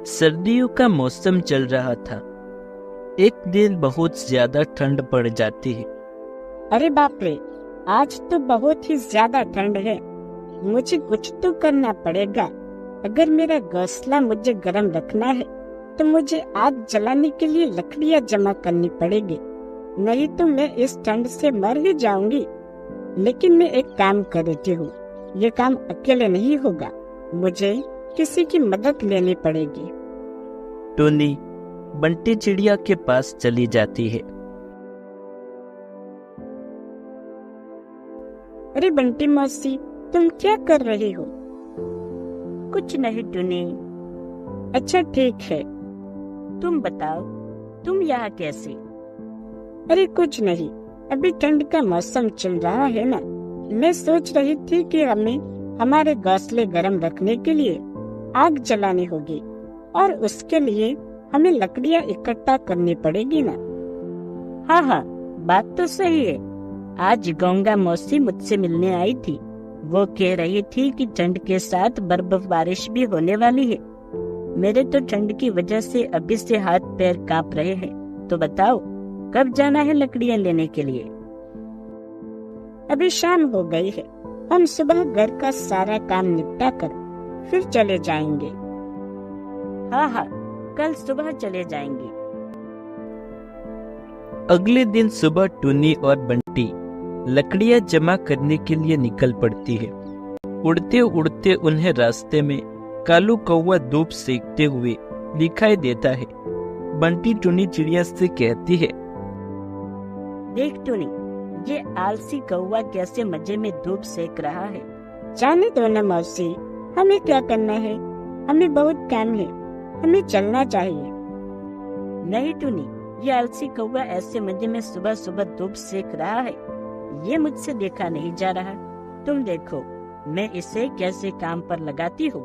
सर्दियों का मौसम चल रहा था। एक दिन बहुत ज्यादा ठंड पड़ जाती है। अरे बाप रे, आज तो बहुत ही ज्यादा ठंड है। मुझे कुछ तो करना पड़ेगा। अगर मेरा घोंसला मुझे गर्म रखना है तो मुझे आग जलाने के लिए लकड़ियाँ जमा करनी पड़ेगी, नहीं तो मैं इस ठंड से मर ही जाऊंगी। लेकिन मैं एक काम कर रही हूँ, ये काम अकेले नहीं होगा, मुझे किसी की मदद लेनी पड़ेगी। टोनी बंटी चिड़िया के पास चली जाती है। अरे बंटी मौसी, तुम क्या कर रही हो? कुछ नहीं टुनी। अच्छा ठीक है, तुम बताओ, तुम यहाँ कैसे? अरे कुछ नहीं, अभी ठंड का मौसम चल रहा है ना। मैं सोच रही थी कि हमें हमारे घोंसले गर्म रखने के लिए आग जलानी होगी और उसके लिए हमें लकड़ियाँ इकट्ठा करनी पड़ेगी ना। हाँ हाँ, बात तो सही है। आज गंगा मौसी मुझसे मिलने आई थी। वो कह रही थी कि ठंड के साथ बर्फ बारिश भी होने वाली है। मेरे तो ठंड की वजह से अभी से हाथ पैर कांप रहे हैं। तो बताओ, कब जाना है लकड़ियाँ लेने के लिए? अभी शाम हो गई है, हम सुबह घर का सारा काम निपटा कर फिर चले जाएंगे। हाँ हाँ, कल सुबह चले जाएंगे। अगले दिन सुबह टूनी और बंटी लकड़ियां जमा करने के लिए निकल पड़ती है। उड़ते उड़ते उन्हें रास्ते में कालू कौवा धूप सेकते हुए दिखाई देता है। बंटी टूनी चिड़िया से कहती है, देख टूनी, ये आलसी कौवा कैसे मजे में धूप सेक रहा है। जाने दो ना मौसी, हमें क्या करना है, हमें बहुत काम है, हमें चलना चाहिए। नहीं टूनी, ये आलसी कौवा ऐसे मजे में सुबह सुबह धूप सेक रहा है, ये मुझसे देखा नहीं जा रहा। तुम देखो मैं इसे कैसे काम पर लगाती हूँ।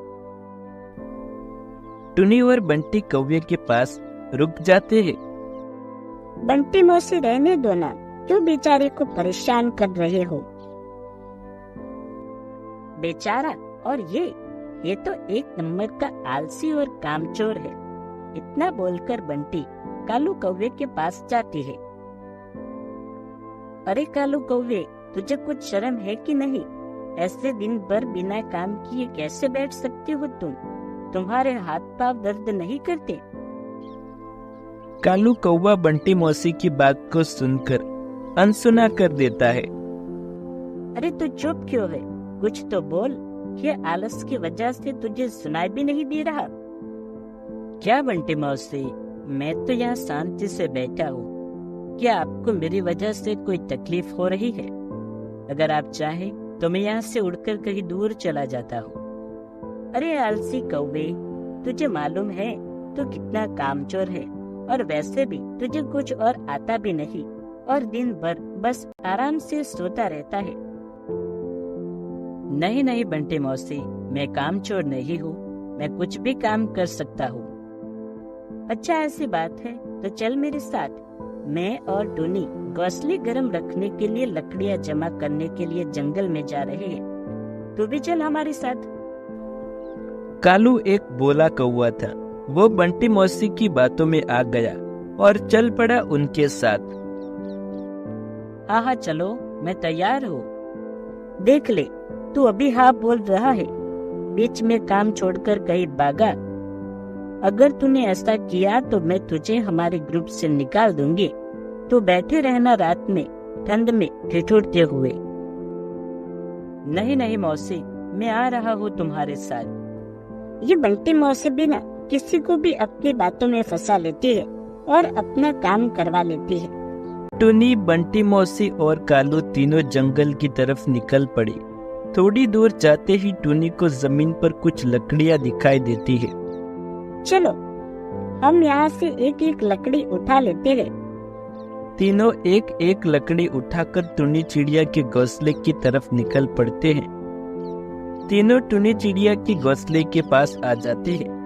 टूनी और बंटी कौवे के पास रुक जाते हैं। बंटी मौसी रहने दो ना, क्यों बेचारे को परेशान कर रहे हो? बेचारा और ये तो एक नंबर का आलसी और कामचोर है। इतना बोलकर बंटी कालू कौवे के पास जाती है। अरे कालू कौवे, तुझे कुछ शर्म है कि नहीं? ऐसे दिन भर बिना काम किए कैसे बैठ सकती हो तुम? तुम्हारे हाथ पांव दर्द नहीं करते? कालू कौवा बंटी मौसी की बात को सुनकर अनसुना कर देता है। अरे तू चुप क्यों है? कुछ तो बोल। ये आलस की वजह से तुझे सुनाई भी नहीं दे रहा। क्या बंटी मौसी, मैं तो यहाँ शांति से बैठा हूँ। क्या आपको मेरी वजह से कोई तकलीफ हो रही है? अगर आप चाहें तो मैं यहाँ से उड़कर कहीं दूर चला जाता हूँ। अरे आलसी कौवे, तुझे मालूम है तू कितना कामचोर है, और वैसे भी तुझे कुछ और आता भी नहीं, और दिन भर बस आराम से सोता रहता है। नहीं नहीं बंटी मौसी, मैं कामचोर नहीं हूँ, मैं कुछ भी काम कर सकता हूँ। अच्छा ऐसी बात है तो चल मेरे साथ। मैं और टूनी घोंसले गर्म रखने के लिए लकड़ियाँ जमा करने के लिए जंगल में जा रहे हैं। तू भी चल हमारे साथ। कालू एक बोला कौवा था। वो बंटी मौसी की बातों में आ गया और चल पड़ा उनके साथ। हाँ हाँ चलो, मैं तैयार हूँ। देख ले, तू अभी हाँ बोल रहा है, बीच में काम छोड़कर कहीं भागा। अगर तूने ऐसा किया तो मैं तुझे हमारे ग्रुप से निकाल दूंगी। तू बैठे रहना रात में ठंड में ठिठुरते हुए। नहीं नहीं मौसी, मैं आ रहा हूँ तुम्हारे साथ। ये बंटी मौसी भी ना किसी को भी अपनी बातों में फंसा लेती है और अपना काम करवा लेती है। टूनी, बंटी मौसी और कालू तीनों जंगल की तरफ निकल पड़ी। थोड़ी दूर जाते ही टूनी को जमीन पर कुछ लकड़ियां दिखाई देती है। चलो हम यहाँ से एक एक लकड़ी उठा लेते हैं। तीनों एक एक लकड़ी उठाकर टूनी चिड़िया के घोंसले की तरफ निकल पड़ते हैं। तीनों टूनी चिड़िया के घोंसले के पास आ जाते हैं।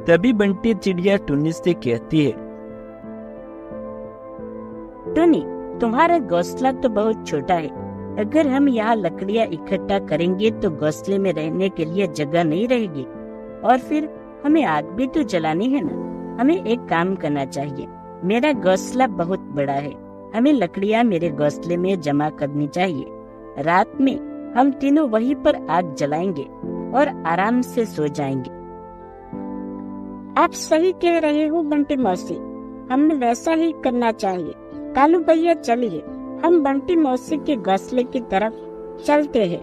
तभी बंटी चिड़िया टूनी से कहती है, टूनी, तुम्हारा घोंसला तो बहुत छोटा है। अगर हम यहाँ लकड़ियाँ इकट्ठा करेंगे तो घोंसले में रहने के लिए जगह नहीं रहेगी, और फिर हमें आग भी तो जलानी है ना। हमें एक काम करना चाहिए। मेरा घोंसला बहुत बड़ा है, हमें लकड़ियाँ मेरे घोंसले में जमा करनी चाहिए। रात में हम तीनों वहीं पर आग जलाएंगे और आराम से सो जाएंगे। आप सही कह रहे हो बंटी मौसी, हमें वैसा ही करना चाहिए। कालू भैया चलिए, हम बंटी मौसी के घोंसले की तरफ चलते हैं।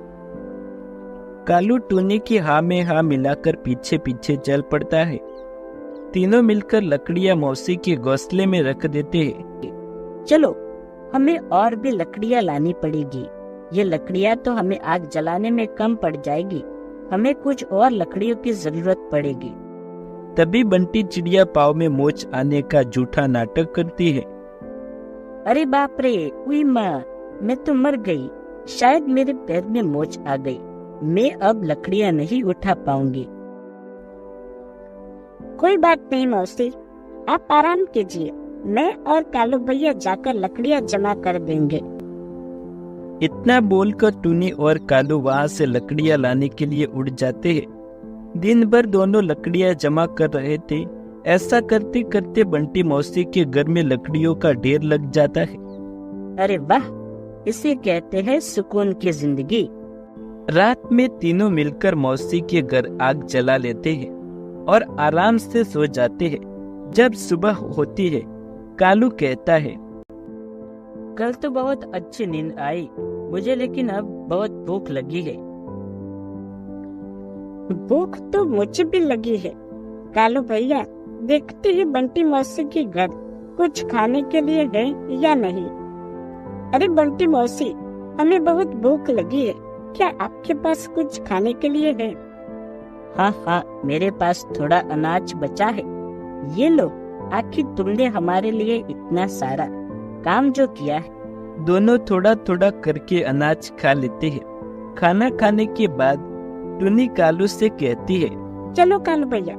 कालू टूनी की हाँ में हाँ मिलाकर पीछे पीछे चल पड़ता है। तीनों मिलकर लकड़ियां मौसी के घोंसले में रख देते हैं। चलो, हमें और भी लकड़ियाँ लानी पड़ेगी। ये लकड़ियाँ तो हमें आग जलाने में कम पड़ जाएगी, हमें कुछ और लकड़ियों की जरूरत पड़ेगी। तभी बंटी चिड़िया पाव में मोच आने का झूठा नाटक करती है। अरे बाप रे, उई माँ, मैं तो मर गई। शायद मेरे पैर में मोच आ गई। मैं अब लकड़ियाँ नहीं उठा पाऊंगी। कोई बात नहीं मौसी, आप आराम कीजिए, मैं और कालू भैया जाकर लकड़ियाँ जमा कर देंगे। इतना बोलकर टूनी और कालू वहाँ से लकड़ियाँ लाने के लिए उड़ जाते हैं। दिन भर दोनों लकड़ियाँ जमा कर रहे थे। ऐसा करते करते बंटी मौसी के घर में लकड़ियों का ढेर लग जाता है। अरे वाह, इसे कहते हैं सुकून की जिंदगी। रात में तीनों मिलकर मौसी के घर आग जला लेते हैं और आराम से सो जाते हैं। जब सुबह होती है, कालू कहता है, कल तो बहुत अच्छी नींद आई मुझे, लेकिन अब बहुत भूख लगी है। भूख तो मुझे भी लगी है। कालू भैया, देखते ही बंटी मौसी के घर कुछ खाने के लिए है या नहीं। अरे बंटी मौसी, हमें बहुत भूख लगी है, क्या आपके पास कुछ खाने के लिए है? हाँ हाँ, मेरे पास थोड़ा अनाज बचा है, ये लो। आखिर तुमने हमारे लिए इतना सारा काम जो किया है। दोनों थोड़ा थोड़ा करके अनाज खा लेते हैं। खाना खाने के बाद टूनी कालू से कहती है, चलो कालू भैया,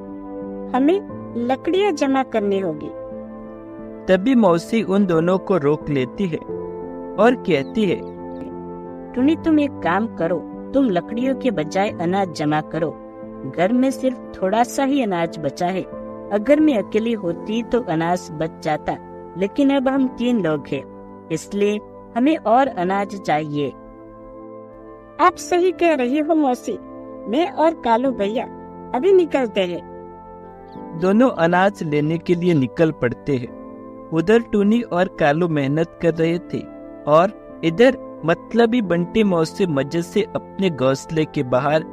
हमें लकड़ियाँ जमा करनी होगी। तभी मौसी उन दोनों को रोक लेती है और कहती है, टूनी तुम एक काम करो, तुम लकड़ियों के बजाय अनाज जमा करो। घर में सिर्फ थोड़ा सा ही अनाज बचा है। अगर मैं अकेली होती तो अनाज बच जाता, लेकिन अब हम 3 लोग हैं, इसलिए हमें और अनाज चाहिए। आप सही कह रही हो मौसी, मैं और कालू भैया अभी निकलते हैं। दोनों अनाज लेने के लिए निकल पड़ते हैं। उधर टूनी और कालू मेहनत कर रहे थे और इधर मतलबी बंटी मौसी मजे से अपने घोंसले के बाहर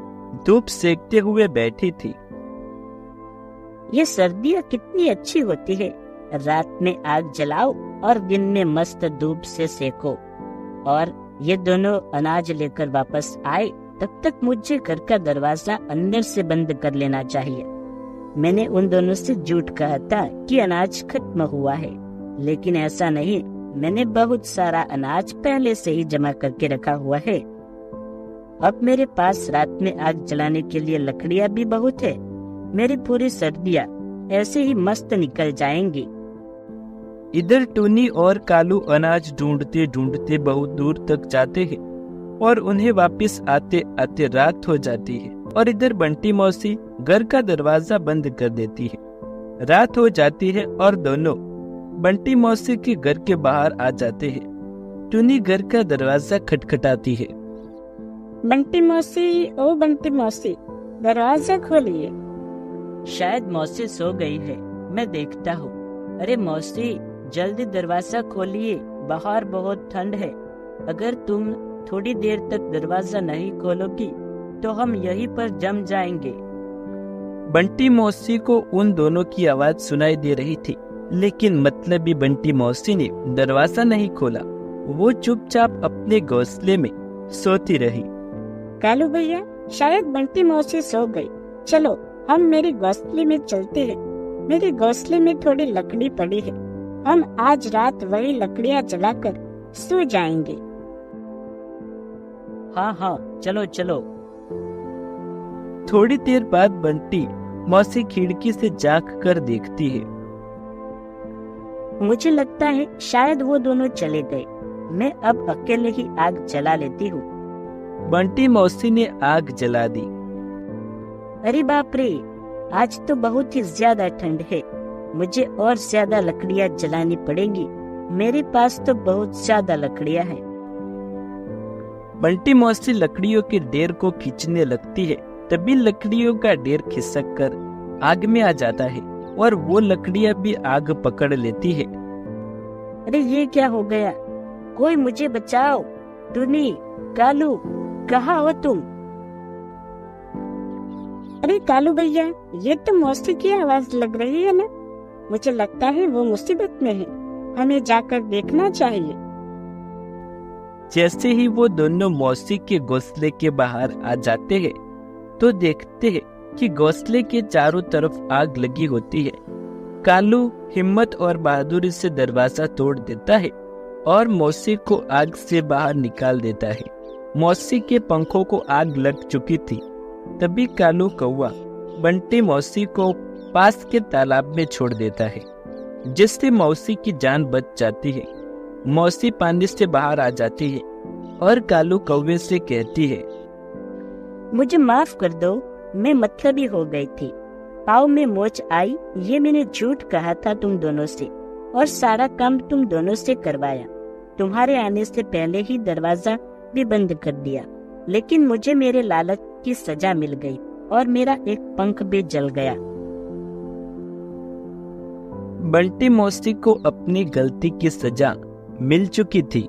धूप सेकते हुए बैठी थी। ये सर्दियाँ कितनी अच्छी होती है। रात में आग जलाओ और दिन में मस्त धूप से सेको। और ये दोनों अनाज लेकर वापस आए, तब तक मुझे घर का दरवाजा अंदर से बंद कर लेना चाहिए। मैंने उन दोनों से झूठ कहा था कि अनाज खत्म हुआ है, लेकिन ऐसा नहीं। मैंने बहुत सारा अनाज पहले से ही जमा करके रखा हुआ है। अब मेरे पास रात में आग जलाने के लिए लकड़ियाँ भी बहुत है। मेरी पूरी सर्दियाँ ऐसे ही मस्त निकल जाएंगी। इधर टूनी और कालू अनाज ढूंढते ढूंढते बहुत दूर तक जाते हैं और उन्हें वापस आते आते रात हो जाती है। और इधर बंटी मौसी घर का दरवाजा बंद कर देती है। रात हो जाती है और दोनों बंटी मौसी के घर के बाहर आ जाते हैं। टूनी घर का दरवाजा खटखटाती है। बंटी मौसी, ओ बंटी मौसी, दरवाजा खोलिए। शायद मौसी सो गई है, मैं देखता हूँ। अरे मौसी, जल्दी दरवाजा खोलिए, बाहर बहुत ठंड है। अगर तुम थोड़ी देर तक दरवाजा नहीं खोलोगी तो हम यहीं पर जम जाएंगे। बंटी मौसी को उन दोनों की आवाज सुनाई दे रही थी, लेकिन मतलबी बंटी मौसी ने दरवाजा नहीं खोला। वो चुपचाप अपने घोंसले में सोती रही। कालू भैया, शायद बंटी मौसी सो गई। चलो हम मेरे घोंसले में चलते हैं। मेरे घोंसले में थोड़ी लकड़ी पड़ी है, हम आज रात वही लकड़ियाँ जलाकर सो जाएंगे। हाँ हाँ, चलो चलो। थोड़ी देर बाद बंटी मौसी खिड़की से झांक कर देखती है। मुझे लगता है शायद वो दोनों चले गए। मैं अब अकेले ही आग जला लेती हूँ। बंटी मौसी ने आग जला दी। अरे बाप रे, आज तो बहुत ही ज्यादा ठंड है, मुझे और ज्यादा लकड़ियाँ जलानी पड़ेगी। मेरे पास तो बहुत ज्यादा लकड़ियाँ हैं। बंटी मौसी लकड़ियों के ढेर को खींचने लगती है। तभी लकड़ियों का ढेर खिसक कर आग में आ जाता है और वो लकड़ियां भी आग पकड़ लेती है। अरे ये क्या हो गया? कोई मुझे बचाओ। टुनी, कालू, कहाँ हो तुम? अरे कालू भैया, ये तो मौसी की आवाज लग रही है ना? मुझे लगता है वो मुसीबत में है, हमें जाकर देखना चाहिए। जैसे ही वो दोनों मौसी के घोंसले के बाहर आ जाते हैं तो देखते हैं कि घोंसले के चारों तरफ आग लगी होती है। कालू हिम्मत और बहादुरी से दरवाजा तोड़ देता है और मौसी को आग से बाहर निकाल देता है। मौसी के पंखों को आग लग चुकी थी। तभी कालू कौवा बंटी मौसी को पास के तालाब में छोड़ देता है, जिससे मौसी की जान बच जाती है। मौसी पानी से बाहर आ जाती है और कालू कौवे से कहती है, मुझे माफ कर दो, मैं मतलबी हो गई थी। पाँव में मोच आई, ये मैंने झूठ कहा था तुम दोनों से और सारा काम तुम दोनों से करवाया। तुम्हारे आने से पहले ही दरवाजा भी बंद कर दिया, लेकिन मुझे मेरे लालच की सजा मिल गई और मेरा एक पंख भी जल गया। बंटी मौसी को अपनी गलती की सजा मिल चुकी थी